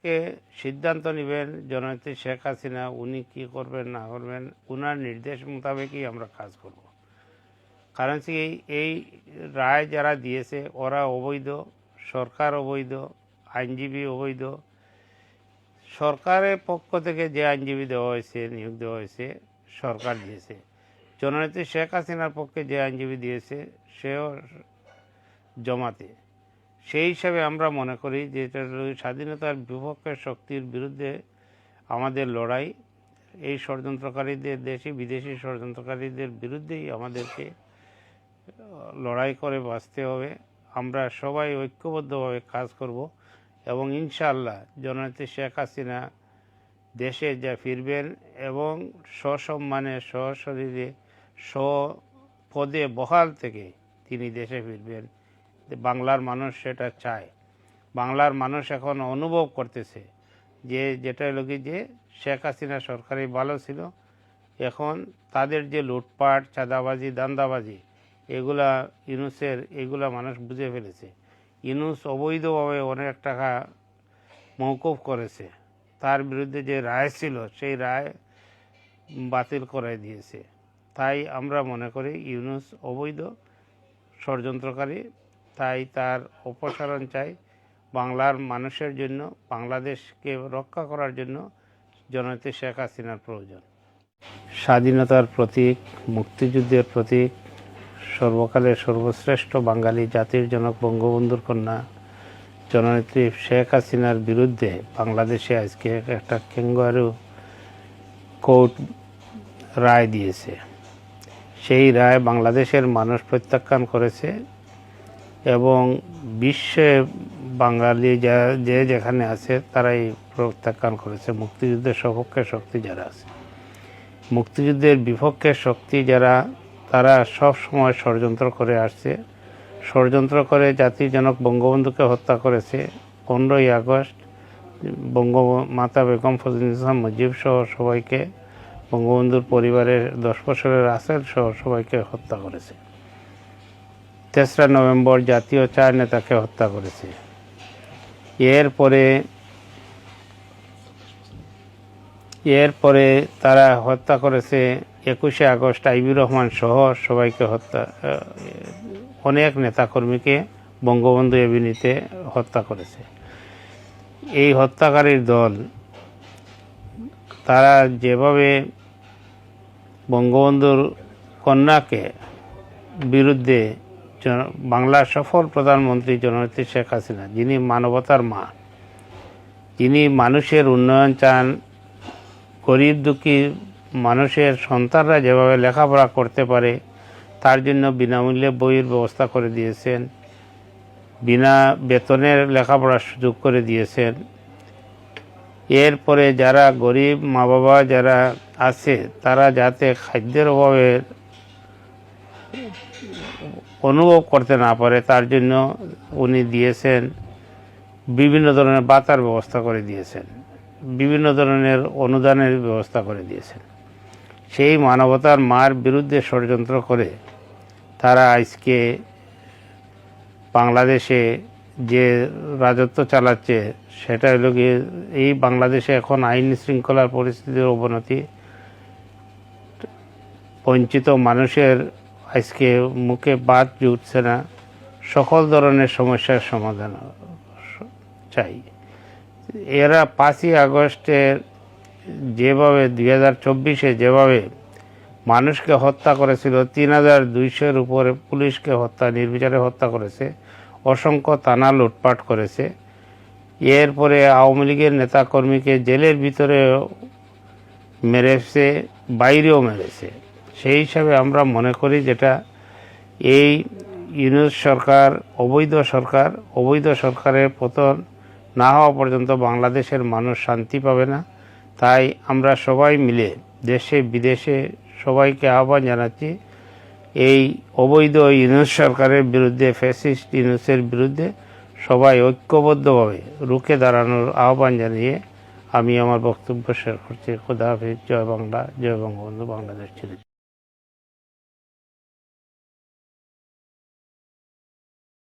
থেকে সিদ্ধান্ত নেবেন জননেত্রী শেখ হাসিনা। উনি কী করবেন না করবেন উনার নির্দেশ মোতাবেকই আমরা কাজ করব। কারণ কি এই রায় যারা দিয়েছে ওরা অবৈধ, সরকার অবৈধ, আইনজীবী অবৈধ। সরকারের পক্ষ থেকে যে আইনজীবী দেওয়া হয়েছে, নিয়োগ দেওয়া হয়েছে, সরকার দিয়েছে। জননেত্রী শেখ হাসিনার পক্ষে যে আইনজীবী দিয়েছে সেও জমাতে। সেই হিসাবে আমরা মনে করি যে এটা স্বাধীনতার বিপক্ষে শক্তির বিরুদ্ধে আমাদের লড়াই। এই ষড়যন্ত্রকারীদের, দেশি বিদেশি ষড়যন্ত্রকারীদের বিরুদ্ধেই আমাদেরকে লড়াই করে বাঁচতে হবে। আমরা সবাই ঐক্যবদ্ধভাবে কাজ করব এবং ইনশাআল্লাহ জননেত্রী শেখ হাসিনা দেশে যা ফিরবেন এবং সসম্মানে, সশরীরে, স্বপদে বহাল থেকে তিনি দেশে ফিরবেন। বাংলার মানুষ সেটা চায়। বাংলার মানুষ এখন অনুভব করতেছে যে যেটা হলো কি যে শেখ হাসিনা সরকারই ভালো ছিল। এখন তাদের যে লুটপাট, চাঁদাবাজি, দান্দাবাজি এগুলা মানুষ বুঝে ফেলেছে। ইউনূস অবৈধভাবে অনেক টাকা মওকুফ করেছে। তার বিরুদ্ধে যে রায় ছিল সেই রায় বাতিল করে দিয়েছে। তাই আমরা মনে করি ইউনূস অবৈধ ষড়যন্ত্রকারী, তাই তার অপসারণ চাই। বাংলার মানুষের জন্য, বাংলাদেশকে রক্ষা করার জন্য জননেত্রী শেখ হাসিনার প্রয়োজন। স্বাধীনতার প্রতীক, মুক্তিযুদ্ধের প্রতীক, সর্বকালের সর্বশ্রেষ্ঠ বাঙালি জাতির জনক বঙ্গবন্ধুর কন্যা জননেত্রী শেখ হাসিনার বিরুদ্ধে বাংলাদেশে আজকে একটা ক্যাঙ্গারু কোর্ট রায় দিয়েছে। সেই রায় বাংলাদেশের মানুষ প্রত্যাখ্যান করেছে এবং বিশ্বে বাঙালি যে যেখানে আছে তারাই প্রত্যাখ্যান করেছে। মুক্তিযুদ্ধের সপক্ষে শক্তি যারা আছে, মুক্তিযুদ্ধের বিপক্ষে শক্তি যারা, তারা সব সময় ষড়যন্ত্র করে আসছে। ষড়যন্ত্র করে জাতির জনক বঙ্গবন্ধুকে হত্যা করেছে। 15ই আগস্ট বঙ্গমাতা বেগম ফজিলাতুন্নেসা মুজিব সহ সবাইকে, বঙ্গবন্ধুর পরিবারের 10 বছরের রাসেল সহ সবাইকে হত্যা করেছে। 3রা নভেম্বর জাতীয় 4 নেতাকে হত্যা করেছে। এরপরে তারা হত্যা করেছে 21শে আগস্ট আইবির রহমান সহ সবাইকে অনেক নেতাকর্মীকে বঙ্গবন্ধু এভিনিউতে হত্যা করেছে। এই হত্যাকারীর দল তারা যেভাবে বঙ্গবন্ধুর কন্যাকে বিরুদ্ধে বাংলার সফল প্রধানমন্ত্রী জননেত্রী শেখ হাসিনা, যিনি মানবতার মা, যিনি মানুষের উন্নয়ন চান, গরিব দুঃখী মানুষের সন্তানরা যেভাবে লেখাপড়া করতে পারে তার জন্য বিনামূল্যে বইয়ের ব্যবস্থা করে দিয়েছেন, বিনা বেতনের লেখাপড়ার সুযোগ করে দিয়েছেন। এরপরে যারা গরিব মা বাবা যারা আছে তারা যাতে খাদ্যের অভাবে অনুভব করতে না পারে তার জন্য উনি দিয়েছেন বিভিন্ন ধরনের ভাতার ব্যবস্থা করে দিয়েছেন, বিভিন্ন ধরনের অনুদানের ব্যবস্থা করে দিয়েছেন। সেই মানবতার মার বিরুদ্ধে ষড়যন্ত্র করে তারা আজকে বাংলাদেশে যে রাজত্ব চালাচ্ছে সেটা হলো গিয়ে এই বাংলাদেশে এখন আইন শৃঙ্খলার পরিস্থিতির অবনতি, বঞ্চিত মানুষের আজকে মুখে ভাত জুটছে না, সকল ধরনের সমস্যার সমাধান চাই। এরা 5ই আগস্টের যেভাবে 2024-এ যেভাবে মানুষকে হত্যা করেছিল, 3200-এর উপরে পুলিশকে নির্বিচারে হত্যা করেছে, অসংখ্য থানা লুটপাট করেছে। এরপরে আওয়ামী লীগের নেতাকর্মীকে জেলের ভিতরে মেরেছে, বাইরেও মেরেছে। সেই হিসাবে আমরা মনে করি যেটা এই ইউনূস সরকার অবৈধ সরকারের পতন না হওয়া পর্যন্ত বাংলাদেশের মানুষ শান্তি পাবে না। তাই আমরা সবাই মিলে দেশে বিদেশে সবাইকে আহ্বান জানাচ্ছি এই অবৈধ ইউনূস সরকারের বিরুদ্ধে, ফ্যাসিস্ট ইউনূসের বিরুদ্ধে সবাই ঐক্যবদ্ধভাবে রুখে দাঁড়ানোর আহ্বান জানিয়ে আমি আমার বক্তব্য শেষ করছি। খোদা হাফেজ। জয় বাংলা, জয় বঙ্গবন্ধু, বাংলাদেশ ছিল।